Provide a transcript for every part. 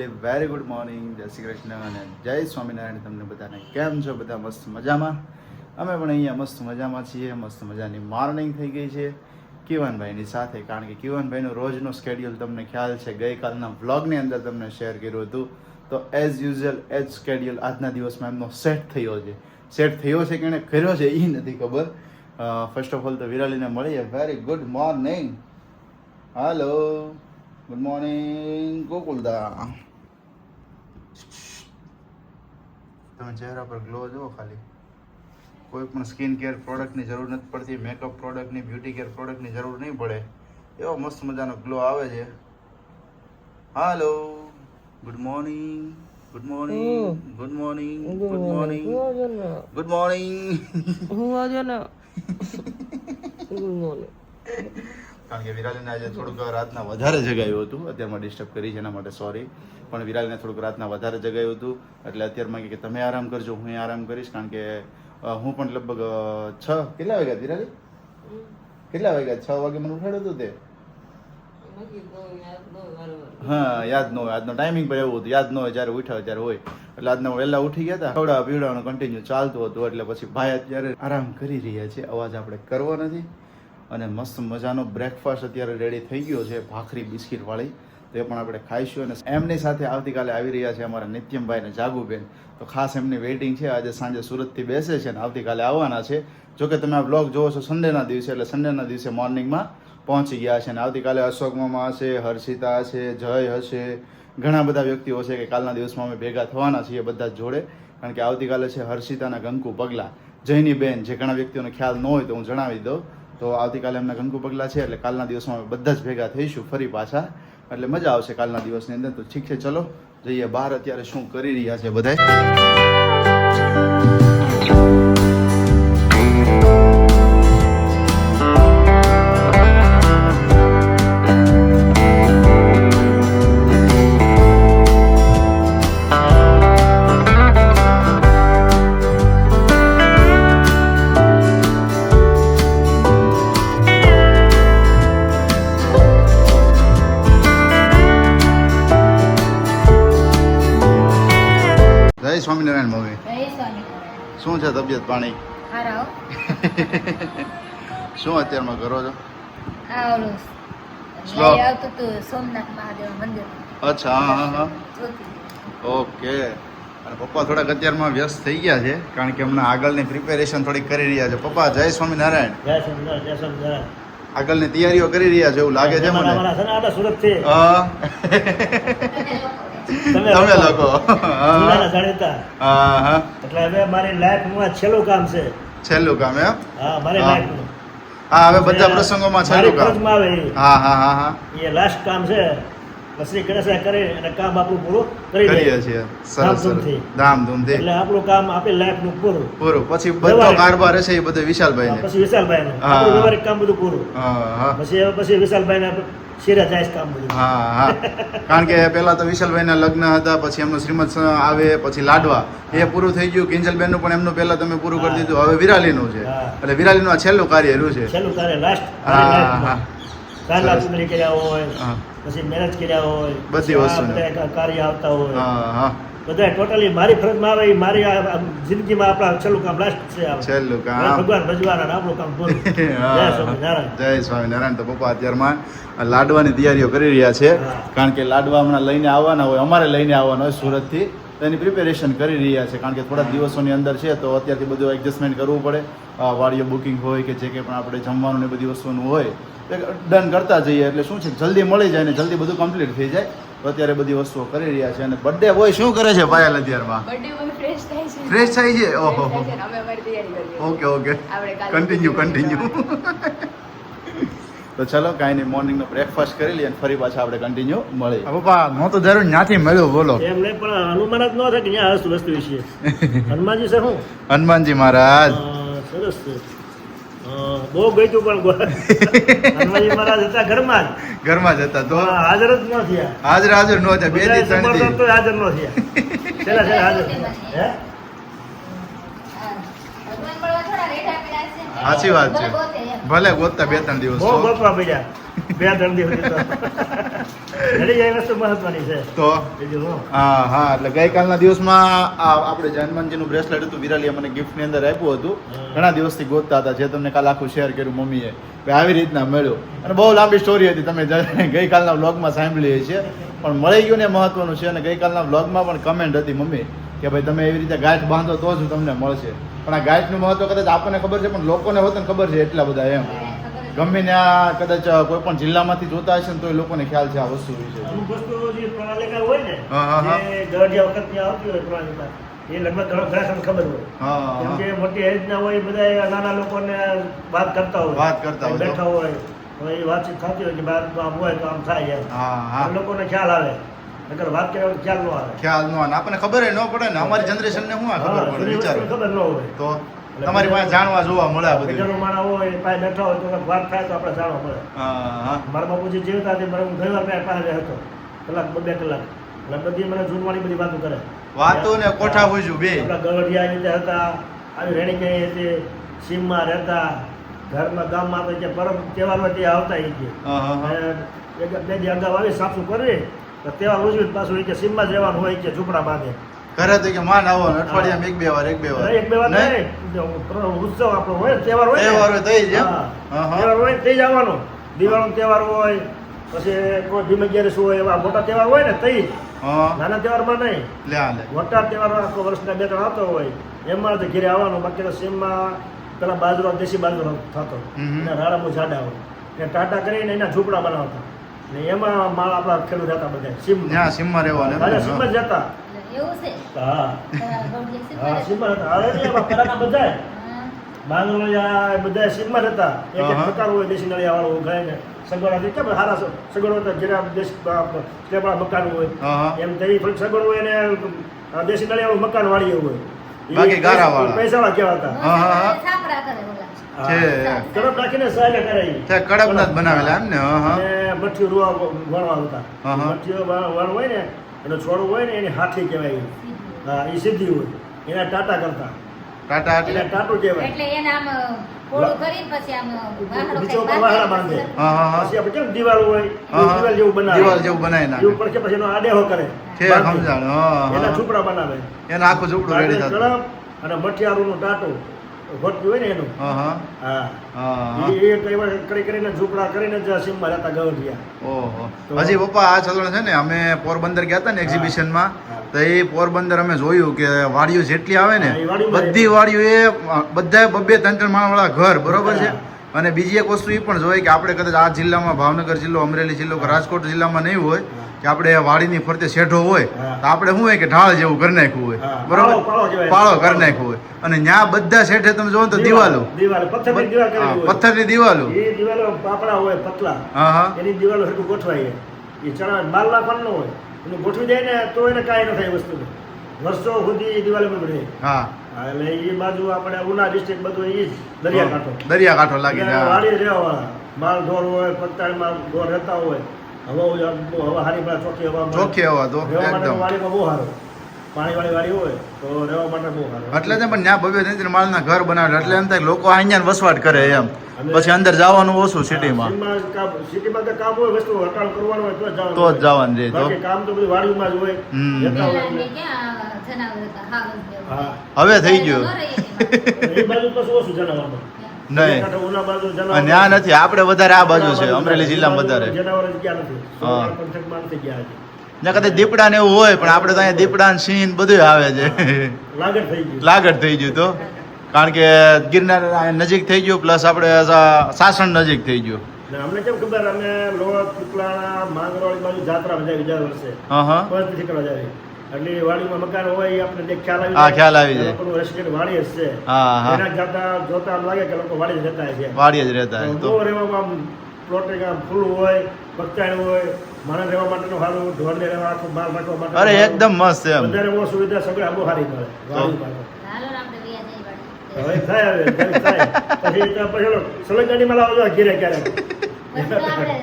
Family, very good morning, જય શ્રી કૃષ્ણ અને જય સ્વામિનારાયણ. તમને બધાને કેમ છો? બધા મસ્ત મજામાં? અમે પણ અહીંયા મસ્ત મજામાં છીએ. મસ્ત મજાની મોર્નિંગ થઈ ગઈ છે કિવનભાઈની સાથે, કારણ કે કિવનભાઈનો રોજનો સ્કેડ્યુલ તમને ખ્યાલ છે, ગઈકાલના વ્લોગની અંદર તમને શેર કર્યું હતું. તો એઝ યુઝ્યુઅલ એઝ સ્કેડ્યુલ આજના દિવસમાં એમનો સેટ થયો છે. સેટ થયો છે કે એને કર્યો છે એ નથી ખબર. ફર્સ્ટ ઓફ ઓલ તો વિરાલીને મળીએ. Very good morning. Hello, good morning ગોકુલદા. તમે ચહેરા પર ગ્લો જુઓ ખાલી. કોઈ પણ સ્કિન કેર પ્રોડક્ટની જરૂર નથી પડતી, મેકઅપ પ્રોડક્ટની, બ્યુટી કેર પ્રોડક્ટની જરૂર નહીં પડે, એવો મસ્ત મજાનો ગ્લો આવે છે. Hello, good morning, good morning, good morning, good morning, good morning. કારણ કે વિરાલીને આજે થોડુંક રાતના વધારે જગાયું હતું, અત્યારમાં ડિસ્ટર્બ કરી છે એના માટે સોરી, પણ વિરાલીને થોડુંક રાતના વધારે જગાયું હતું એટલે અત્યારમાં કે તમે આરામ કરજો, હું આરામ કરીશ. કારણ કે હું પણ લગભગ 6 કેટલા વાગ્યા વિરાલી? કેટલા વાગ્યા? 6 વાગે મને ઉઠાડ્યું હતું તે. હા, યાદ ન હોય, આજનો ટાઈમિંગ પણ એવું હતું, યાદ ન હોય, જ્યારે ઉઠાવે ત્યારે હોય. એટલે આજના વહેલા ઉઠી ગયા હતા, ખવડાવવા પીવડાવવાનું કન્ટિન્યુ ચાલતું હતું. એટલે પછી ભાઈ અત્યારે આરામ કરી રહ્યા છે, અવાજ આપણે કરવો નથી. અને મસ્ત મજાનો બ્રેકફાસ્ટ અત્યારે રેડી થઈ ગયો છે, ભાખરી બિસ્કિટ વાળી, તો એ પણ આપણે ખાઈશું. અને એમની સાથે આવતીકાલે આવી રહ્યા છે અમારા નિત્યમભાઈ ને જાગુબેન, તો ખાસ એમની વેઇટિંગ છે. આજે સાંજે સુરતથી બેસે છે ને આવતીકાલે આવવાના છે. જોકે તમે આ બ્લોગ જોવો છો સન્ડેના દિવસે, એટલે સન્ડેના દિવસે મોર્નિંગમાં પહોંચી ગયા છે. અને આવતીકાલે અશોક મામા હશે, હર્ષિતા હશે, જય હશે, ઘણા બધા વ્યક્તિઓ છે કે કાલના દિવસમાં અમે ભેગા થવાના છીએ બધા જ જોડે. કારણ કે આવતીકાલે છે હર્ષિતાના ગંકુ પગલા, જયની બેન, જે ઘણા વ્યક્તિઓને ખ્યાલ ન હોય તો હું જણાવી દઉં. તો આવતીકાલે એમના ગંકુ પગલા છે, એટલે કાલના દિવસમાં અમે બધા જ ભેગા થઈશું ફરી પાછા, એટલે મજા આવશે કાલના દિવસની અંદર. તો ઠીક છે, ચલો જઈએ બહાર. અત્યારે શું કરી રહ્યા છે બધા? જય સ્વામિનારાયણ મમ્મી. શું છે તબિયત પાણી? શું અત્યારમાં કરો છો? સોમનાથ મહાદેવ મંદિર. અચ્છા, હા હા, ઓકે. અને પપ્પા થોડાક અત્યારમાં વ્યસ્ત થઈ ગયા છે, કારણ કે હમણાં આગળની પ્રિપેરેશન થોડીક કરી રહ્યા છે. પપ્પા જય સ્વામિનારાયણ. જય સ્વામિનારાયણ, જય સ્વામિનારાયણ. આગળની તૈયારીઓ કરી રહ્યા છે એવું લાગે છે મને. તમે લોકો જાણીતા. એટલે હવે મારી લાઈફમાં છેલ્લું કામ છે. છેલ્લું કામ એમ? હા, મારી લાઈફનું. હા, હવે બધા પ્રસંગોમાં છેલ્લું કામ આવે. હા હા હા હા, એ લાસ્ટ કામ છે. પછી ગણેશ કરી અને કામ આપણું પૂરું કરીએ છીએ. સરસ સરસ, ધામધૂમથી. એટલે આપણું કામ આપણી લાઈફનું પૂરું. પછી બધો કારભાર હશે એ બધો વિશાલભાઈ ને. પછી વિશાલભાઈ નું વ્યવહારિક કામ બધું પૂરું. પછી વિશાલભાઈ ને શિરા જાય કામ બધું. હા હા, કારણ કે પેલા તો વિશાલભાઈ ના લગ્ન હતા, પછી એમનું શ્રીમદ આવે, પછી લાડવા, એ પૂરું થઈ ગયું. કિંજલબેન નું પણ એમનું પેલા તમે પૂરું કરી દીધું. હવે વિરાલી નું છે, એટલે વિરાલી નું આ છેલ્લું કાર્ય રહ્યું છે. છેલ્લું કાર્ય લાસ્ટ. કર્યા હોય, પછી મેરેજ કર્યા હોય, બધી વસ્તુ કાર્ય આવતા હોય, બધા ટોટલી મારી ફરજમાં આવે. મારી જિંદગીમાં આપણા છેલ્લું કામ લાસ્ટ છે. છેલ્લું કામ ભગવાન ભજવાના, આપણું કામ પૂરું. જય સ્વામિનારાયણ. જય સ્વામિનારાયણ. તો પપ્પા અત્યારમાં લાડવાની તૈયારીઓ કરી રહ્યા છે, કારણ કે લાડવા હમણાં લઈને આવવાના હોય, અમારે લઈને આવવાના હોય સુરતથી, તો એની પ્રિપેરેશન કરી રહ્યા છે. કારણ કે થોડા દિવસોની અંદર છે, તો અત્યારથી બધું એડજસ્ટમેન્ટ કરવું પડે. વાડીઓ બુકિંગ હોય કે જે કંઈ પણ આપણે જમવાનું ને બધી વસ્તુનું હોય ડન કરતા જઈએ, એટલે શું છે જલ્દી મળી જાય ને જલ્દી બધું કમ્પ્લીટ થઈ જાય. તો અત્યારે બધી વસ્તુઓ કરી રહ્યા છે. અને બર્થડે બોય શું કરે છે પાયલ અત્યારમાં? ફ્રેશ થાય છે. ઓહો, ઓકે ઓકે, કન્ટિન્યુ. તો ચલો કાંઈ નહીં, મોર્નિંગનો બ્રેકફાસ્ટ કરી લઈએ અને ફરી પાછા આપણે કન્ટિન્યુ મળીએ. પપ્પા હું તો જરૂર ત્યાંથી મળ્યું, બોલો. એમ નહીં, પણ હનુમાન જ ન થાય કે ત્યાં વસ્તુ વિશે. હનુમાનજી છે શું? હનુમાનજી મહારાજ સરસ છે. બહુ ગયું પણ હનુમાનજી મહારાજ હતા ઘરમાં જ હતા, તો હાજર જ ન થયા. હાજર ન થયા, 2 થી 3 દી તો હાજર ન થયા. છેલ્લા હાજર. હે, સાચી વાત છે. ભલે ગોતતા 2-3 દિવસ બહુ ગોતવા પડ્યા. 2-3 દિવસ ઘડી જાય વસ્તુ મહત્વની છે તો બીજું હું હા એટલે ગઈકાલના દિવસમાં આપણે જે હનુમાનજીનું બ્રેસલેટ હતું વિરાલીએ મને ગિફ્ટની અંદર આપ્યું હતું ઘણા દિવસથી ગોતતા હતા જે તમને કાલ આખું શેર કર્યું મમ્મીએ કે આવી રીતના મળ્યું અને બહુ લાંબી સ્ટોરી હતી તમે ગઈકાલના વ્લોગમાં સાંભળી છે પણ મળી ગયું ને મહત્વનું છે અને ગઈકાલના વ્લોગમાં પણ કમેન્ટ હતી મમ્મી કે ભાઈ તમે એવી રીતે ગાંઠ બાંધો તો જ તમને મળશે પણ આ ગાંઠનું મહત્વ કદાચ આપણને ખબર છે પણ લોકોને હોત ને ખબર છે એટલા બધા એમ ગમે ને આ કદાચ કોઈ પણ જિલ્લામાંથી જોતા હશે ને તો એ લોકોને ખ્યાલ છે આ વસ્તુ વિશે અમુક વસ્તુ જે પ્રણાલિકા હોય ને હા. જે ગઢિયા વખત ત્યાં આવતી હોય પ્રણાલિકા એ લગભગ ઘણા ખબર હોય હા, કેમ હા. કે મોટી એજ ના હોય બધા નાના લોકોને વાત કરતા હોય વાત કરતા હોય. બેઠા હોય તો એ વાતચીત થતી હોય કે બહાર તો આમ હોય તો આમ થાય એમ હા. એ લોકોને ખ્યાલ આવે નકર વાત કરવા ખ્યાલ ન આવે ખ્યાલ ન આવે આપણને ખબર ન પડે ને અમારી જનરેશન ને શું આ ખબર હા, પડે જૂની વિચારો વસ્તુની ખબર ન હોય તો તમારી પાસે જાણવા જોવા મળે આ બધું બીજાનો માણસ હોય પાસે બેઠા હોય તો વાત થાય તો આપણે જાણવા મળે હા મારા બાપુજી જીવતા હતી મને હું ઘણી વાર ત્યાં પાસે હતો કલાક 2 કલાક એટલે બધી મને જૂનવાણી બધી વાતો કરે વાતો ને કોઠા પૂછ્યું બે આપણા ગવડિયા આવી રીતે હતા આવી રેણી હતી સીમમાં રહેતા ઘરમાં ગામમાં તો કે પરમ તહેવાર હોય તે આવતા એ કે હા, હા, હા. અને એક બે દી અગાઉ આવી સાફસું કરી તો તહેવાર ઉજવી પાછું એ કે સીમમાં જ રહેવાનું હોય કે ઝૂંપડા બાંધે ઘરે તો કે માન આવો ને અઠવાડિયામાં એક બે વાર એક બે વાર નહીં? નહીં ઉત્સવ આપણો હોય તહેવાર હોય ને. તહેવાર હોય તઈ જ એમ? હા. હા, હા. તહેવાર હોય ને તે જ આવવાનું દિવાળીનો તહેવાર હોય પછી કોઈ ભીમ અગિયારસ હોય એવા મોટા તહેવાર હોય ને તઈ હા નાના તહેવારમાં નહીં લે આ લે મોટા તહેવાર આખો વર્ષના 2-3 આવતો હોય એમાં તો ઘરે આવવાનું બાકી તો સીમમાં પેલા બાજરો દેશી બાજરો થતો હમ. એના રાડામાં જાડા હોય ને ટાટા કરીને એના ઝૂંપડા બનાવતા ને એમાં માળ આપણા ખેડૂત રહેતા બધા સીમ ત્યાં સીમમાં રહેવાનું એમ ને? રાજા સીમમાં જ જતા એવું છે હા ગૌડિયા હા શીખવાડે. સીમમાં હતા હવે નહીં આવા પેલાના બધાય હા. બાંગલોયા બધા સીમમાં જ હતા એક એક હા. પ્રકાર હોય દેશી નળિયા વાળું ગાયને સગવડ કેમ સારા સગવડ હોય તો ઘેરા દેશ તેપડા મકાન હોય હા, હા. એમ તો એ સગવડ હોય ને દેશી નળિયાવાળું મકાન વાળી હોય ઈ બાકી ગારાવાળા. પૈસાવાળા કહેવાતા હા, હા, હા. છાપરા કરે ઓલા. છે. કડક નાખીને સહાય કરે ઈ. તે કડકનાથ બનાવેલા એમ ને હા હા અને મઠીઓ રૂવા વણવા આવતા હા, હા. મઠીઓ વણ હોય ને એનો છોડું હોય ને એની હાથી કહેવાય ઈ. હા એ સીધી હોય એના ટાટા કરતા ટાટા એટલે એટલે ટાટું કહેવાય એટલે એને આમ પોળું કરીને પછી આમ વાહડો બીજો કંઈક ઉપર વાહડા બાંધે. હા હા હા પછી આપણે કેમ દિવાલ હોય હા, હા. દિવાલ જેવું બનાવે દિવાલ જેવું બનાવી એ નાખે ઉપર કે પછી એનો આડેહો કરે છે બાંધે. સમજાણ હા એના હા ઝૂંપડા બનાવે એનું આખું ઝૂંપડું રેડી થતું કળપ અને મઠિયારું ટાટું ભટકી હોય ને એનું હા હા હા હા હા એ તહેવાર કરીને ઝૂંપડા કરીને જ સીમમાં રહેતા ગવઢિયા ઓહો તો- હજી પપ્પા આ ચલણ છે ને અમે પોરબંદર ગયા હતા ને એક્ઝિબિશનમાં હા. તો એ પોરબંદર અમે જોયું કે વાડીઓ જેટલી આવે ને હા, એ વાડીમાં બધી વાડીઓ એ બધા 2-3 માળવાળા ઘર બરોબર છે હા. અને બીજી એક વસ્તુ એ પણ જોઈએ કે આપણે કદાચ આ જિલ્લામાં ભાવનગર જિલ્લો અમરેલી જિલ્લો કે રાજકોટ જિલ્લામાં નહીં હોય કે આપણે વાડીની ફરતે શેઢો હોય હા. તો આપણે શું હોય કે ઢાળ જેવું કરી નાખ્યું હોય હા. બરોબર પાળો કહેવાય. પાળો કરી નાખ્યું હોય અને ત્યાં બધા શેઠે તમે જોવો ને તો દિવાલો દિવાલ પથ્થરની દિવાલ હા, કરેલી હોય પથ્થરની દિવાલો એ દિવાલો પાપડા હોય પતલા હા હા એની દિવાલો હરખું ગોઠવાય એ ચણા માલ નાખવાનું ન હોય એનું ગોઠવી દે ને તો એને કાંઈ ન થાય એ વસ્તુને વર્ષો સુધી એ દિવાલો બગડે હા એટલે એ બાજુ આપણે ઉના ડિસ્ટ્રિક્ટ બધું એ જ દરિયાકાંઠો દરિયાકાંઠો લાગી એટલે જાય વાડી રહેવાવાળા માલ ઢોર હોય પગતાળીમાં ઢોર રહેતા હોય હવા હારી પડે ચોખ્ખી હવા મળે. ચોખ્ખી હવા તો રહેવા માટે એકદમ વાડીમાં બહુ સારું પાણીવાળી વાડી હોય તો રહેવા માટે બહુ સારું એટલે જ પણ ત્યાં 2-3 માળના ઘર બનાવે એટલે એમ થાય કે લોકો અહીંયા વસવાટ કરે એમ અને- પછી અંદર જવાનું ઓછું સિટીમાં સિટીમાં તો કામ હોય વસ્તુ હટાણ કરવાનું હોય તો જ જવાનું તો જ હોય. જવાનું રહે તો બાકી કામ તો બધું વાડીમાં જ હોય હમ. રહેતા હોય પેલા ને એટલે. ક્યાં જનાવર હતા હાવજ જેવા. હા હવે થઈ ગયું ન રહે એની એ બાજુ પછી ઓછું જનાવરમાં નહીં કાંઠે ઉના બાજુ જનાવર અને ત્યાં નથી આપણે વધારે આ બાજુ છે અમરેલી જિલ્લામાં વધારે જનાવર જ ક્યાં નથી હા. સોમનાથ પંથકમાં નથી ગયા હજી. ત્યાં કદાચ દીપડા ને એવું હોય પણ આપણે તો અહીંયા દીપડા ને સિંહ ને બધું આવે છે લાગડ થઈ ગયું લાગડ થઈ ગયું તો કારણ કે ગિરનાર અહીંયા નજીક થઈ ગયું પ્લસ આપણે સાસણ નજીક થઈ ગયું ને અમને કેમ ખબર અમે લોક પીપળાના માંગરોળી બાજુ જાત્રા જાય બીજા વર્ષે હા હા પાંચ ઠીકડા જાય એટલે એ વાડીમાં મકાન હોય એ આપણે જે ખ્યાલ હા, ખ્યાલ આવી જાય જાય. લોકોનું રેસિડેન્ટ વાડી જ છે હા હા એના જાતા જોતા આમ લાગે કે લોકો વાડી જ રહેતા છે વાડીએ જ રહેતા હોય તો બહુ રહેવામાં આમ પ્લોટિંગ આમ ફૂલ હોય બગચાણ હોય માણસ રહેવા માટેનું સારું ઢોરને રહેવા આખું માલ રાખવા માટે અરે એકદમ મસ્ત એમ વધારે બહુ સુવિધા સગળા બહુ સારી મળે વાડીમાં તો. હાલો ને આપણે વ્યા જઈ વાળી. હવે થાય હવે ઘરે થાય પછી તો પછી ઓલો સલંગાડીમાં લાવજો ઘેરે ક્યારેક પછી તો આપણે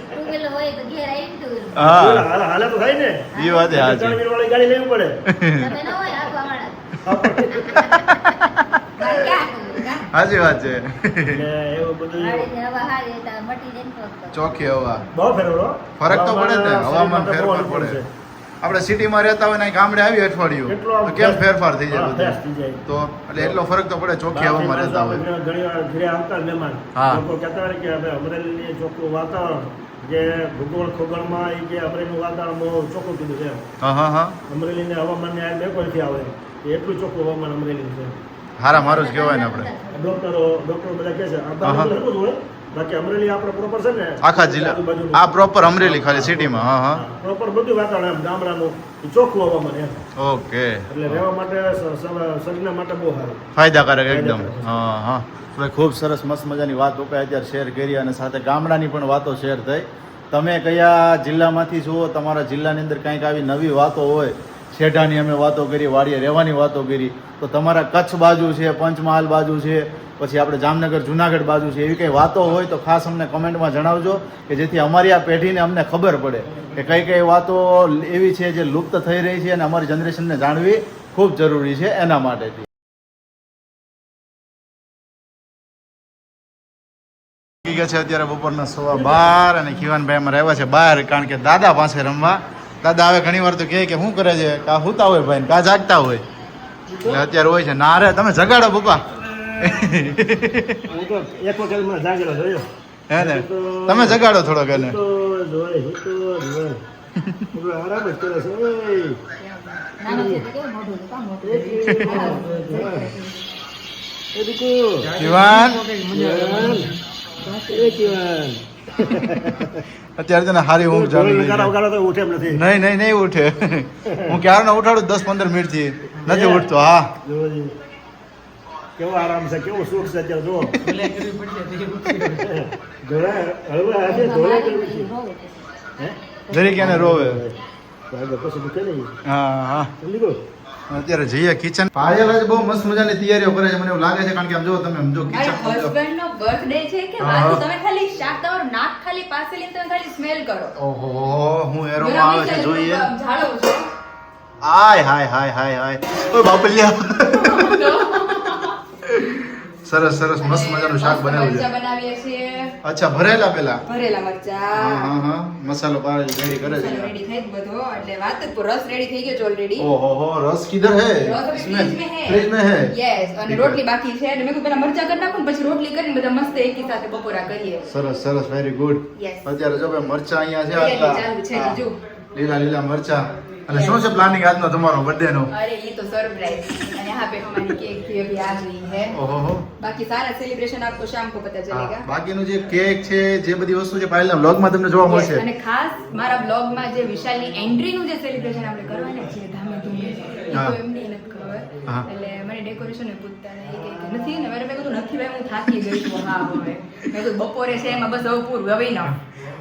two wheeler હોય તો ઘેર આવીને two wheeler. હા હાલે તો થાય ને એ વાત એ સાચી 3 વાળી ગાડી લેવી પડે તમે ન હોય હાંકવા વાળા. મારે ક્યાં કરવું, કાં? સાચી વાત છે એટલે એવું બધું ગાડીની હવા હારી એટલે મટી જાય ને તો. ચોખ્ખી હવા બહુ ફેરવો ફરક તો પડે જ ને હવામાન ફેરફાર બહુ પડે છે. આપણે સિટીમાં રહેતા હોય ને અહીં ગામડે આવી અઠવાડિયું એટલો આમ તો કેમ ફેરફાર થઈ જાય હા, fresh થઈ બધું જાય. તો એટલે એટલો ફરક તો પડે ચોખ્ખી હવામાં રહેતા હોય ઘણી વાર ઘરે આવતા મહેમાન હા. લોકો કહેતા હોય કે હવે અમરેલીની ચોખ્ખું વાતાવરણ જે ભૂગોળ ખગોળમાં એ જે અમરેલીનું વાતાવરણ બહુ ચોખ્ખું કીધું છે હા હા હા અમરેલીને હવામાનને આ ડેકોરથી આવે એ એટલું ચોખ્ખું હવામાન અમરેલીનું છે હારા મારું જ કહેવાય ને આપણે ડોક્ટરો બધા કહે છે આ હા, હા. બાજુ એટલું જ હોય બાકી અમરેલી આપણે પ્રોપર છે ને આખા જિલ્લા આ પ્રોપર અમરેલી ખાલી સિટીમાં હા હા પ્રોપર બધું વાતાવરણ એમ ગામડાનું એ ચોખ્ખું હવામાન એમ ઓકે એટલે રહેવા માટે શરીરના માટે બહુ સારું ફાયદાકારક એકદમ હા હા આપણે ખૂબ સરસ મસ્ત મજાની વાત ઉપર અત્યારે શેર કરી અને સાથે ગામડાની પણ વાતો શેર થઈ તમે કયા જિલ્લામાંથી છો તમારા જિલ્લાની અંદર કંઈક આવી નવી વાતો હોય શેઢાની અમે વાતો કરી વાડીએ રહેવાની વાતો કરી તો તમારા કચ્છ બાજુ છે પંચમહાલ બાજુ છે પછી આપણે જામનગર જુનાગઢ બાજુ છે એવી કંઈ વાતો હોય તો ખાસ અમને કમેન્ટમાં જણાવજો કે જેથી અમારી આ પેઢીને અમને ખબર પડે કે કઈ કઈ વાતો એવી છે જે લુપ્ત થઈ રહી છે અને અમારી જનરેશનને જાણવી ખૂબ જરૂરી છે એના માટેથી થઈ ગયા છે અત્યારે બપોરના 12:15 અને ખીવાનભાઈ અમારે આવ્યા છે બહાર કારણ કે દાદા પાસે રમવા દાદા આવે ઘણી વાર તો કહે કે શું કરે છે કા હુતા હોય ભાઈ કા જાગતા હોય એટલે અત્યારે હોય છે ના રે તમે જગાડો પપ્પા હું તો એક વખત માં જાગેલો જોયો હે ને તમે જગાડો થોડોક એને તો જોય આરામ જ કરે છે ઓય. નાનો છે તો કેવું મોઢું છે, કાં મોઢું છે? એ દીકુ શિવાન એ જીવન અત્યારે તને હારી ઊંઘ જામી ગઈ છે. વગાડો તો ઉઠે એમ નથી નહીં ઉઠે હું ક્યારનો ઉઠાડું 10-15 મિનિટથી નથી ઉઠતો હા જોવો જી. કેવો આરામ છે કેવું સુખ છે અત્યારે જુઓ ધોળા હળવા આજે ધોળા કરવી છે હે જરીક એને રોવે આગળ પછી દુખે નહીં હા હા સમજી ગયો અત્યારે જઈએ કિચન પાયલ આજે બહુ મસ્ત મજાની તૈયારીઓ કરે છે મને એવું લાગે છે કારણ કે આમ જો તમે સમજો મારા કિચન husband નો birthday છે કે હા. વાતું તમે ખાલી શાક તમારું નાક ખાલી પાસે લઈને તમે ખાલી સ્મેલ કરો ઓહો હું એરોમાં આવે છે જોઈએ ઝાડો છો હાય ઓય બાપલિયા સરસ મસ્ત મજાનું શાક બનાવ્યું મરચાં છે બનાવીએ છીએ અચ્છા ભરેલા પેલા ભરેલા હા મરચાં હા મસાલો પારેલ રેડી કરે છે રેડી થઈ જ બધો એટલે વાત જ રસ રેડી થઈ ગયો છે ઓલરેડી ઓહો રસ કિધર હે ફ્રીજ में है फ्रिज में है યસ અને રોટલી બાકી છે એટલે મેં કીધું પેલા મરચાં કરી નાખું ને પછી રોટલી કરીને બધા મસ્ત એકી સાથે બપોરા કરીએ સરસ વેરી ગુડ Yes. અત્યારે જો ભાઈ મરચા અહીંયા છે તૈયારી ચાલુ છે હા. હજુ. લીલા મરચા અને શું છે પ્લાનિંગ આજનો તમારો બર્થડે નો अरे ये तो सरप्राइज और यहाँ पे हमारी केक भी अभी आ गई है ઓહો बाकी सारा सेलिब्रेशन आपको शाम को पता चलेगा બાકીનું જે કેક છે જે બધી વસ્તુ છે પાયલના વ્લોગમાં તમને જોવા Yes, મળશે અને ખાસ મારા બ્લોગમાં જે વિશાલની એન્ટ્રીનું જે સેલિબ્રેશન આપણે કરવાના છીએ ધામે ધૂમે એ હા. તો એમને નથી ખબર હા. એટલે મને ડેકોરેશન એ પૂછતા ને એ કહે કે નથી ને મેં કીધું નથી ભાઈ હું થાકી ગઈ છું હા હવે મેં કીધું બપોરે છે એમાં બસ હવે પૂરું હવે ના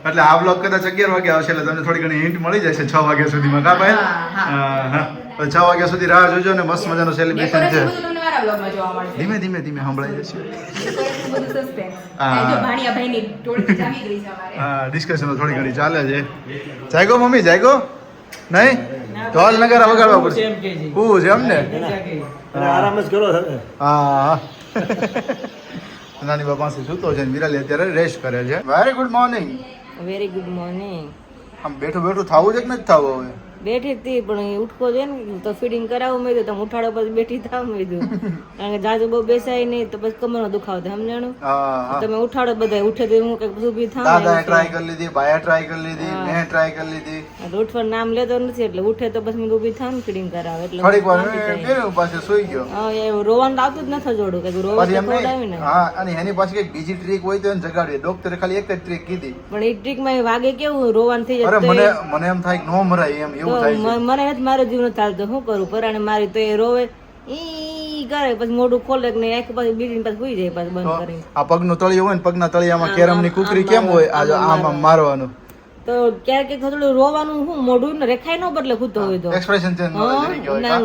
એટલે આ વ્લોગ કદાચ 11 વાગે આવશે એટલે તમને થોડી ઘણી હિન્ટ મળી જશે 6 વાગ્યા સુધીમાં કા ભાઈ હા, હા તો 6 વાગ્યા સુધી રાહ જોજો ને મસ્ત મજાનું સેલિબ્રેશન છે ડેકોરેશન બધું તમને મારા બ્લોગમાં જોવા મળશે ધીમે સંભળાઈ જશે ડેકોરેશન બધું સસ્પેન્સ હા. જો ભાણિયા ભાઈની ટોળકી જામી ગઈ છે અમારે હા ડિસ્કશનો થોડી ઘણી ચાલે છે જાયગો મમ્મી જાયગો નહીં ઢોલ નગારા વગાડવા પડશે હું છે એમ ને અને આરામ જ કરો હા નાની બાપા પાસે સૂતો છે ને વિરાલી અત્યારે રેસ્ટ કરે છે very good morning very good morning આમ બેઠું થવું છે કે નથી થવું હવે બેઠી જ હતી પણ એ ઉઠકો છે ને તો ફીડિંગ કરાવું મેં કીધું તમે ઉઠાડો પછી બેઠી થાવ મેં કીધું કારણ કે જાજુ બહુ બેસાય નહીં તો પછી કમરનો દુખાવો થાય સમજાણું હા તમે ઉઠાડો બધા ઉઠે તો હું કઈક ઊભી થાવ દાદાએ ટ્રાય કરી લીધી બાએ ટ્રાય કરી લીધી મેં ટ્રાય કરી લીધી ઉઠવાનું નામ લેતો નથી એટલે ઉઠે તો પછી મેં ઊભી થાવ ને ફીડિંગ કરાવે એટલે થોડીક વાર ઊભી થાય. કર્યું પાછું સુઈ ગયો હા એ રોવાનું તો આવતું જ નથી જોડું કે રોવા પછી તો ખવડાવી એમને ને હા અને એની પાસે કઈક બીજી ટ્રીક હોય તો એને જગાડીએ ડોક્ટરે ખાલી એક જ ટ્રીક કીધી પણ એ ટ્રીકમાં વાગે કેવું રોવાનું થઈ અરે જાય મને એમ થાય કે નો મરાય એમ એવું થાય છે મને નથી મારો જીવ નથી ચાલતો શું કરું પરાણે મારી તો એ રોવે ઈ કરે પછી મોઢું ખોલે કે નહીં આંખ પાછી બીજી પાછી સુઈ જાય પાછી બંધ તો કરીને આ પગનું તળિયું હોય ને પગના તળિયામાં કેરમની કુકરી કેમ હોય આ આમ મારવાનું તો ક્યારેક થોડું રોવાનું હું મોઢું ને રેખાય ન બદલે ખૂતો હોય તો એક્સપ્રેશન ચેન્જ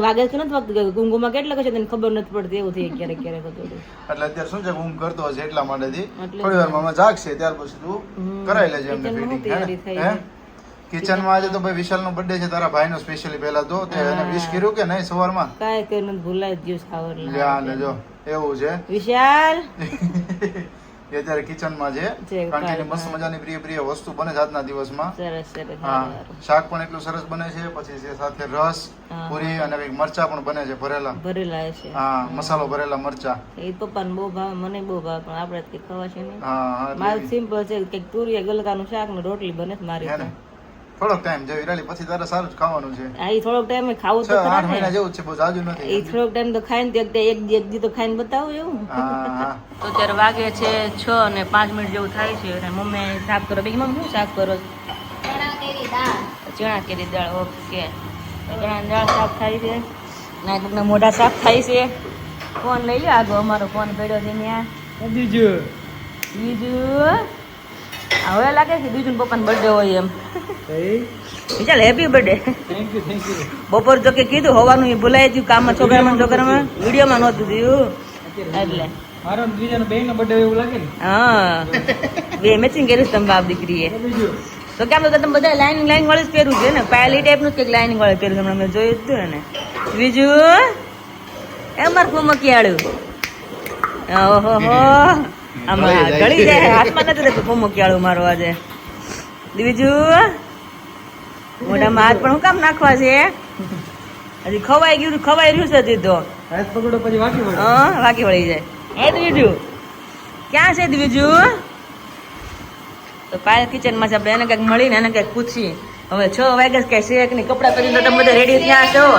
વાગે તો નથી વાગતું કુંકુમાં કેટલા કશે તને ખબર નથી પડતી એવું થઈ ક્યારેક હતું એટલે અત્યારે શું છે કે ઊંઘ કરતો હશે એટલા માટેથી એટલે થોડી વાર માં જાગશે ત્યાર પછી તું કરાવી લેજે એમને કિચનમાં ફિટિંગ તૈયારી થઈ હે કિચનમાં આજે તો ભાઈ વિશાલનો બર્થડે છે તારા ભાઈનો સ્પેશિયલી પહેલા તો તે એને વિશ કર્યું કે નહીં સવારમાં કાંઈ કર્યું નથી ભૂલાઈ જ ગયું સાવર લ્યા ને જો એવું છે વિશાલ એ અત્યારે કિચનમાં છે છે, કારણ કે એની હા. મસ્ત મજાની પ્રિય પ્રિય વસ્તુ બને છે આજના દિવસમાં સરસ સરસ હા શાક પણ એટલું સરસ બને છે પછી છે સાથે રસ હા. પૂરી અને કંઈક મરચા પણ બને છે ભરેલા ભરેલા છે હા મસાલો ભરેલા મરચા એ પપ્પાને બહુ ભાવે મને બહુ ભાવે પણ આપણે કઈ ખવાશે નહીં હા હા મારું એટલે સિમ્પલ છે કંઈક તુરિયા ગલકાનું શાક ને રોટલી બને છે મારી હે ને થોડોક ટાઈમ છે વિરાલી પછી તારે સારું જ ખાવાનું છે આ ઈ થોડોક ટાઈમ ખાવું 6-8 તો ખરા ને મહિના જેવું જ છે બહુ જાજુ એ નથી થોડોક ટાઈમ તો ખાઈને તો એક દી તો ખાઈને બતાવું એવું હા હા તો અત્યારે વાગે છે 6 અને 5 મિનિટ જેવું થાય છે અને મમ્મી શાક કરો બીજી મમ્મી શું શાક કરો ચણા કેરી દાળ ચણા કેરી દાળ ઓકે ચણા દાળ શાક થાય છે ના કોકના મોઢા શાક થાય છે ફોન લઈ લે આગો અમારો ફોન પડ્યો છે ત્યાં બીજું હવે લાગે છે બીજું પપ્પાનો બર્થડે હોય એમ ચાલ હેપી બર્થડે બપોર જો કે કીધું હોવાનું એ ભૂલાઈ ગયું કામમાં છોકરામાં વિડીયોમાં નહોતું થયું એટલે મારો ને ત્રીજાનો બેયનો બર્થડે એવું લાગે ને હા બે મેચિંગ કર્યું છે તમે બાપ દીકરીએ તો કેમ તો તમે બધા લાઈનિંગ વાળું જ પહેર્યું છે ને પાયલી ટાઈપનું જ કંઈક લાઈનિંગ વાળું પહેર્યું છે મેં જોયું જ હતું ને બીજું એ મારું ફૂમકિયાળું ઓહો આમાં ગળી જાય હાથમાં નથી રહેતું ફૂમકિયાળું મારો આજે બીજું મોઢામાં હાથ પણ હું કામ નાખવા છે હજી ખવાઈ રહ્યું છે હજી તો હાથ પકડો પછી વાકી પડે હા વાકી વળી જાય એ બીજું ક્યાં છે બીજું તો પાયલ કિચનમાં છે આપણે એને કંઈક મળીને એને કંઈક પૂછી હવે 6 વાગ્યા કઈ શેક ની કપડા પહેરીને તમે બધા રેડી થયા છો આ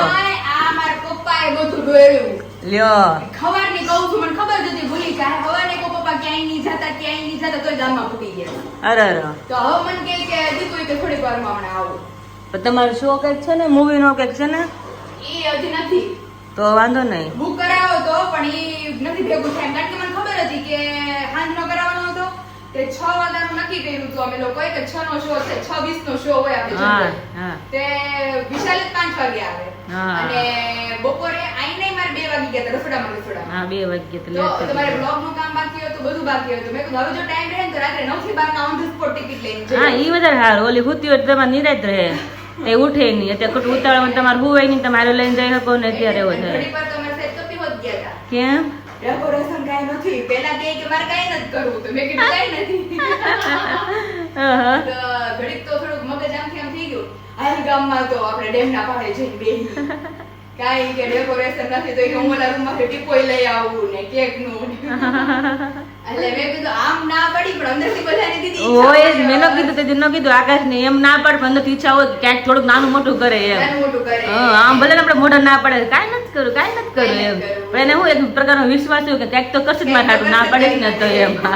મારા પપ્પાએ બધું દોર્યું લ્યો ખબરની કહું છું મને ખબર જ હતી ભૂલી જાય હવાને કો પપ્પા ક્યાંય નહીં જતા તોય ગામમાં ફૂટી ગયા અરે તો હવે મને કે દીકુ કે થોડીક વારમાં હમણાં આવું પણ તમારો શો કંઈક છે ને મૂવી નો કંઈક છે ને એ હજી નથી તો વાંધો નહીં બુક કરાવો તો પણ એ નથી ભેગું થાય કારણ કે મને ખબર હતી કે સાંજનો કરાવવાનો હતો તે 6 વાગ્યાનું નક્કી કર્યું હતું અમે લોકોએ કે 6 નો શો છે 6:20 નો શો હોય આપણે હા general. હા તે વિશાલ 5 વાગે આવે હા. અને બપોરે આઈને મારે 2 વાગી ગયા હતા રસોડામાં હા 2 વાગ્યે તો તો લેટ તમારે બ્લોગ નું કામ બાકી હતું બધું બાકી હતું મેં કીધું હવે જો ટાઈમ રહે ને તો રાત્રે 9 થી 12 ના ઓન ધ સ્પોટ ટિકિટ લઈને જજો. હા ઈ વધારે સારું ઓલી હુતી હોય તો તમારે નિરાત રહે એ ઉઠે નહીં અત્યારે ખોટું ઉતાવળમાં તમારે હુવાય નહીં તમારે લઈને જઈ શકો ને અત્યારે એવું થાય ઘડી પર તો અમારે સાહેબ કપી હોત ગયા હતા કેમ ડેકોરેશન કાંઈ નથી પહેલા કહે કે મારે કાંઈ નથી કરવું તો મેં કીધું કાંઈ નથી હા તો ઘડીક તો થોડુંક મગજ આમથી આમ થઈ ગયું હાલ ગામમાં તો આપણે ડેમના પાડે જઈને બેહી કાંઈ કે ડેકોરેશન નથી તો હું ઓલા રૂમમાંથી ટીપોય લઈ આવું ને કેક નું એટલે મેં કીધું આમ ના પડી પણ અંદરથી બધાને દીધી હોય જ મેં ન કીધું તે દિન ન કીધું આકાશ ને એમ ના પાડ પણ અંદરથી ઈચ્છા હોય કે ક્યાંક થોડુંક નાનું મોટું કરે એમ નાનું મોટું કરે હા આમ ભલે ને આપણે મોઢા ના પડે કાંઈ નથી કરું એમ પણ એને હું એક પ્રકારનો વિશ્વાસ થયો કે ક્યાંક તો કશું જ મારે હાટું ના પડે જ ને તો એમ તો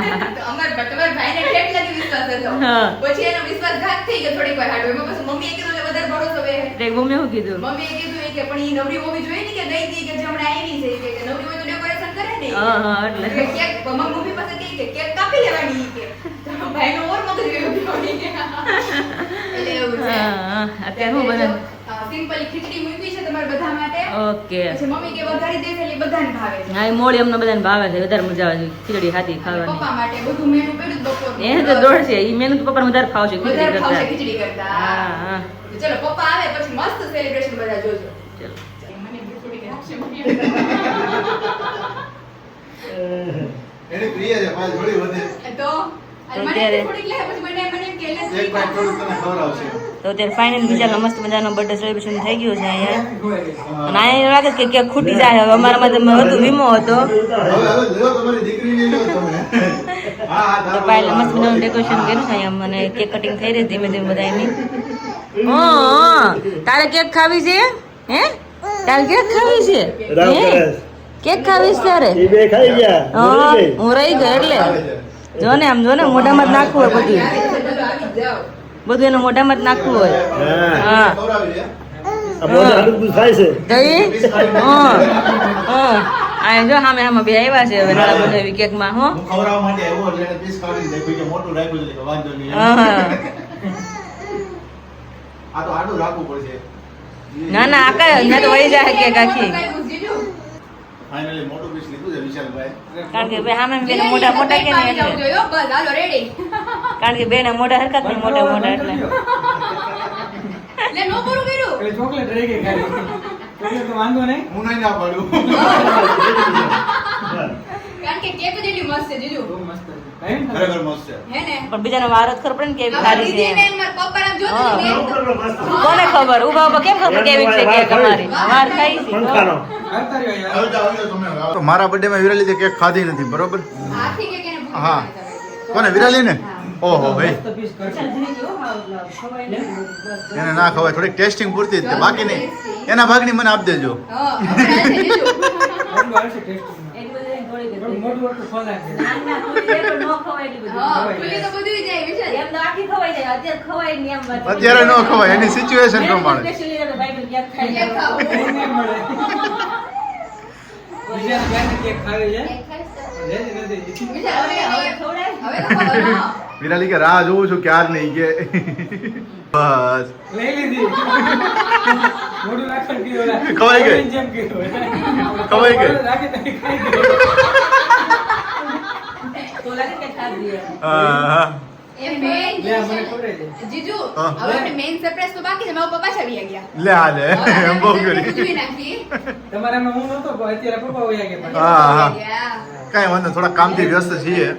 અમાર ભટવર ભાઈને ઠેઠ લગી વિશ્વાસ હતો હા. પછી એનો વિશ્વાસ ઘાત થઈ ગયો થોડીક વાર હાટું એમાં પછી મમ્મીએ કીધું એટલે વધારે ભરોસો બે તે મમ્મી શું કીધું મમ્મીએ કીધું એ કે પણ ઈ નવરી મૂવી જોઈ ની કે ગઈ હતી કે જે હમણાં આવી છે કે નવરી હોય તો ડેકોરેશન કરે ને હા હા એટલે કે કેક મમ્મી પાસે કહી કે કેક કાપી લેવાની ઈ કે તો ભાઈનો ઓર મગજ ગયો એટલે એવું છે હા હા અત્યારે હું બને સિમ્પલી ખીચડી મૂકી છે તમારા બધા માટે ઓકે પછી મમ્મી કે વઘારી દેશે એટલે બધાને ભાવે છે હા એ મોળી અમને બધાને ભાવે છે વધારે મજા આવે છે ખીચડી હાથી ખાવાની પપ્પા માટે બધું મેનુ પડ્યું બપોરનું. એને તો દોડ છે ઈ મેનુ તો પપ્પાને વધારે ફાવશે ખીચડી વધારે ભાવશે કરતા ખીચડી કરતા હા હા ચલો પપ્પા આવે પછી મસ્ત સેલિબ્રેશન બધા જોજો ચલો મને બી થોડીક રાખશે મમ્મી. એની પ્રિય છે પાછળ થોડી વધે તો અને મને ત્યારે- થોડીક લે પછી મને મને કે લે એક બાઈટ થોડું તને ખવડાવશે તો અત્યારે ફાઇનલ બીજા મસ્ત મજાનો બર્થડે સેલિબ્રેશન થઈ ગયું છે અહીંયા અને અહીંયા લાગે છે કે ક્યાંક ખૂટી જાય હવે અમારામાં તો વધુ વીમો હતો હવે લ્યો તમારી દીકરીને લ્યો તમે હા હા તો તારો પહેલા મસ્ત મજાનું ડેકોરેશન કર્યું છે અહીંયા મને કેક કટિંગ થઈ રહી ધીમે ધીમે બધા એની હા તારે કેક ખાવી છે હે તારે કેક ખાવી છે રામ હે? કરસ. કેક ખાવી છે તારે ઈ બે ખાઈ ગયા હા હું રહી ગઈ એટલે જો ને આમ જો ને મોઢામાં જ નાખવું હોય બધું બધું આવી જ જાઓ બધું એનું મોઢામાં જ નાખવું હોય હા હા ખવડાવી દે આ મોઢે આટલું થાય છે દહીં હા હા આ જો સામે સામે બે આવ્યા છે હવે નાળા બનાવી કેકમાં હો હું ખવડાવવા માટે આવ્યો એટલે એને પીસ કાઢી દે કોઈ કે મોટું રાખ્યું છે કે વાંધો નહીં હા આ તો આડું રાખવું પડશે ના ના આકા ના તો વળી જાય કેક આખી ફાઇનલી મોટું પીસ લીધું છે વિશાલભાઈ કારણ કે બે સામે બેને મોટા મોટા કે નહીં એટલે બસ હાલો રેડી કારણ કે બેને મોટા હરકત ને મોટા મોટા એટલે લે નો પૂરું કર્યું એટલે ચોકલેટ રહી ગઈ ખાલી ચોકલેટ તો વાંધો નહીં હું નહીં ના પાડું ખરેખર મસ્ત છે. હે ને પણ બીજાને વાર જ ખબર પડે ને કેવી અમારી સારી છે દીદીને ને મારા પપ્પાને આમ જોતું હા. ને ઉપરનો મસ્ત. કોને ખબર ઉભા ઉભા કેમ ખબર કેવી છે કેક અમારી વાર ખાઈ છે પંખાનો. આવતા રહ્યો યાર. આવજો તમે. તો મારા બર્થડે માં વિરાલી કેક ખાધી નથી બરોબર. આખી કેક એને ભૂલી હા. જવાની કોને વિરાલી ને? ઓહો ભાઈ મસ્ત piece કરશે. એને ના ખવાય થોડીક ટેસ્ટિંગ પૂરતી જ છે બાકી નહીં એના ભાગની મને આપી દેજો. હા આપણે આજે લીધું. એટલું આવશે tasting માં. થોડું મોટું મોટું ખોલાય છે. હા ભૂલી તો બધું જાય વિશાલ. અત્યારે ન ખવાય એની સિચ્યુએશન પ્રમાણે. કેક ખાવું. નહીં મળે. બીજાને બેને કેક ખાવી છે. કેક ખાઈશ તો? લેતી નથી. વિશાલ હવે તો ખબર હા. વિરાલી કે રાહ જોઉં છું ક્યાર નહીં કે બસ લઈ લીધી. મોઢું રાખવાનું કીધું ઓલા. ખવાઈ ગઈ. જેમ કીધું. ખવાઈ ગઈ. રાખી તો ખાઈ ગઈ. હા. એ મેન લે, મને ખબર છે. જીજુ હા. હવે આપણે મેન સરપ્રાઈઝ તો બાકી છે મારા પપ્પા પાછા આવી ગયા. લે આ લે હવે આપણે બહુ surprise કરી ઉજવી નાખી. તમારામાં હું નહોતો પણ અત્યારે પપ્પા વયા ગયા પાછા. હા, હા. ગયા. કાંઈ વાંધો થોડા કામથી વ્યસ્ત છીએ.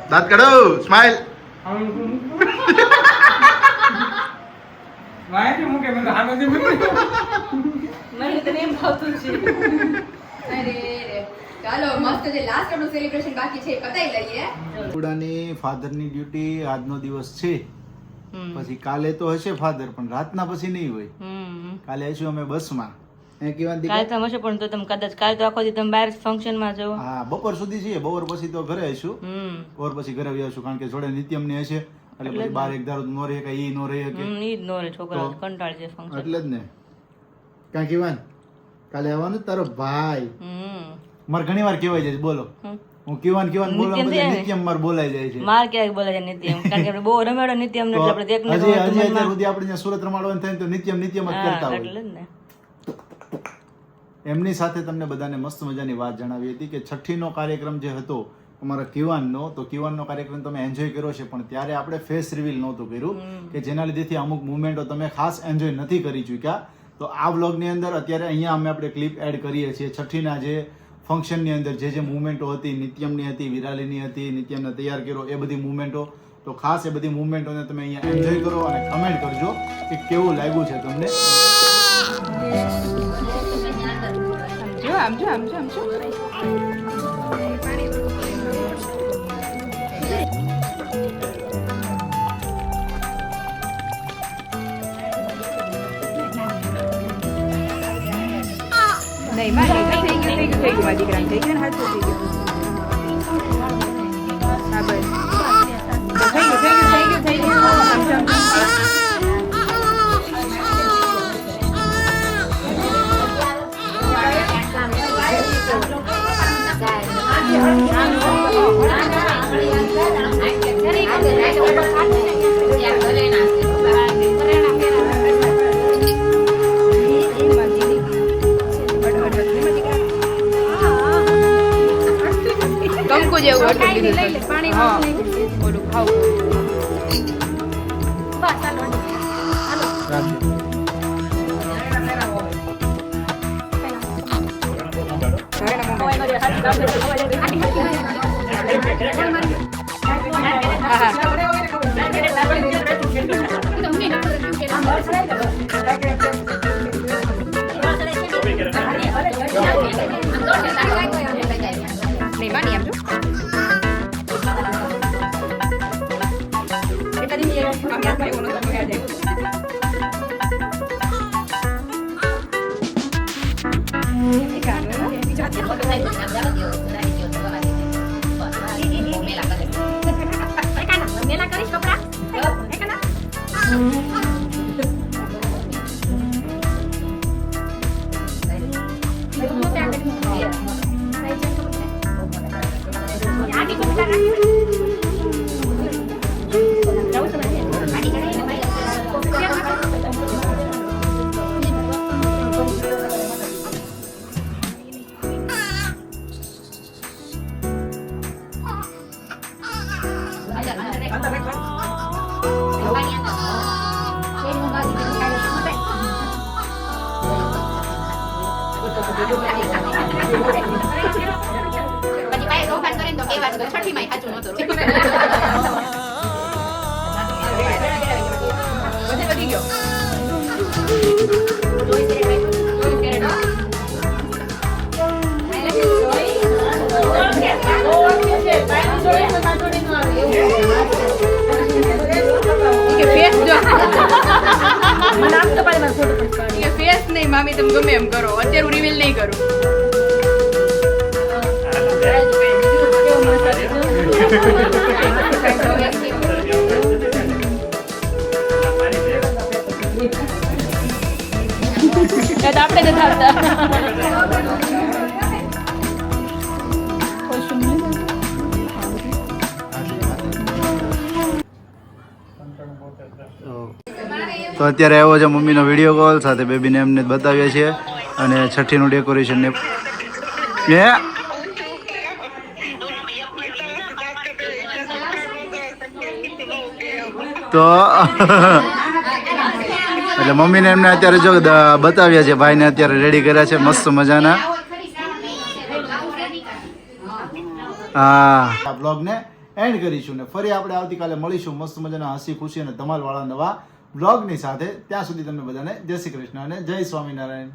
દાંત કાઢો સ્માઈલ. આમ માહિતી મૂકે મને આનંદ મૂકે. અરે રે. ચાલો મસ્ત જે લાસ્ટ આપણું સેલિબ્રેશન બાકી છે એ પતાઈ લઈએ. ઉડાની ફાધરની ડ્યુટી આજનો દિવસ છે પછી કાલે તો હશે ફાધર પણ રાતના પછી નહીં હોય. કાલે હશું અમે બસમાં એ કેવા કાલ તો હશે પણ તો તમે કદાચ કાલ તો આખો દી તમે બહાર ફંક્શન માં જાઓ હા બપોર સુધી છીએ બપોર પછી તો ઘરે હશું. બપોર પછી ઘરે આવી આવશું કારણ કે જોડે નિત્યમ ને હશે એટલે પછી બાર એક દારૂ નો રહે કે ઈ નો રહે કે ઈ જ નો રે છોકરા તો? કંટાળ છે ફંક્શન એટલે જ ને કાંઈ કહેવાય કાલે આવવાનું જ તારો ભાઈ મારે ઘણી વાર કહેવાય જાય છે, બોલો હું કહેવાન બોલવા નિત્યમ બદલે છે ને? નિત્યમ માર બોલાઈ જાય છે. માર ક્યાંક બોલે છે નિત્યમ કારણ કે આપણે બહુ રમેડો નિત્યમ ને તો એટલે આપણે દેખને હજી તો અત્યાર મનમાં- સુધી આપણે જ્યાં સુરત રમાડવાનું થાય ને તો નિત્યમ જ કરતા હા, હોય. એટલે જ ને એમની સાથે તમને બધાને મસ્ત મજાની વાત જણાવી હતી કે છઠ્ઠીનો કાર્યક્રમ જે હતો અમારા કિવાનનો તો કિવાનનો કાર્યક્રમ તમે એન્જોય કર્યો છે પણ ત્યારે આપણે ફેસ રિવીલ નહોતું કર્યું કે જેના લીધેથી અમુક મુવમેન્ટો તમે ખાસ એન્જોય નથી કરી ચૂક્યા. તો આ વ્લોગની અંદર અત્યારે અહીંયા અમે આપણે ક્લિપ એડ કરીએ છીએ છઠ્ઠીના જે ફંક્શનની અંદર જે જે મુવમેન્ટો હતી નિત્યમની હતી વિરાલીની હતી નિત્યમને તૈયાર કર્યો એ બધી મુવમેન્ટો તો ખાસ એ બધી મુવમેન્ટોને તમે અહીંયા એન્જોય કરો અને કમેન્ટ કરજો કે કેવું લાગ્યું છે તમને. આમજો. નહીં માં થઈ ગયું મારા દીકરાને થઈ ગયું ને હાથ થઈ ગયું. હા બસ થઈ ગયું કંકુ જેવું હતું લીધું પાણી ઓલું ખાવું નહીં માની આપજો કેટલા દિન આમ યાદ ભાઈ ઓનો તમે યાદ કાંઈ તોફાન કરે ને તો કહેવાનું કે છઠ્ઠી માં સાચું નહોતું. બધે વધી ગયો. 24 કેરેટ હો. કે ફેસ જો કે ફેસ નહીં મામી તમે ગમે એમ કરો અત્યારે હું રિવીલ નહીં કરું. આપણે નથી આવતા. તો અત્યારે આવ્યો છે મમ્મીનો વિડીયો કોલ સાથે બેબીને એમને જ બતાવીએ છીએ અને છઠ્ઠીનું ડેકોરેશન ને તો એટલે મમ્મીને એમને અત્યારે જો બતાવ્યા છે ભાઈને અત્યારે રેડી કર્યા છે મસ્ત મજાના. હા આ બ્લોગને એન્ડ કરીશું ને ફરી આપણે આવતીકાલે મળીશું મસ્ત મજાના હસી ખુશી અને ધમાલવાળા નવા બ્લોગની સાથે. ત્યાં સુધી તમને બધાને જય શ્રી કૃષ્ણ અને જય સ્વામિનારાયણ.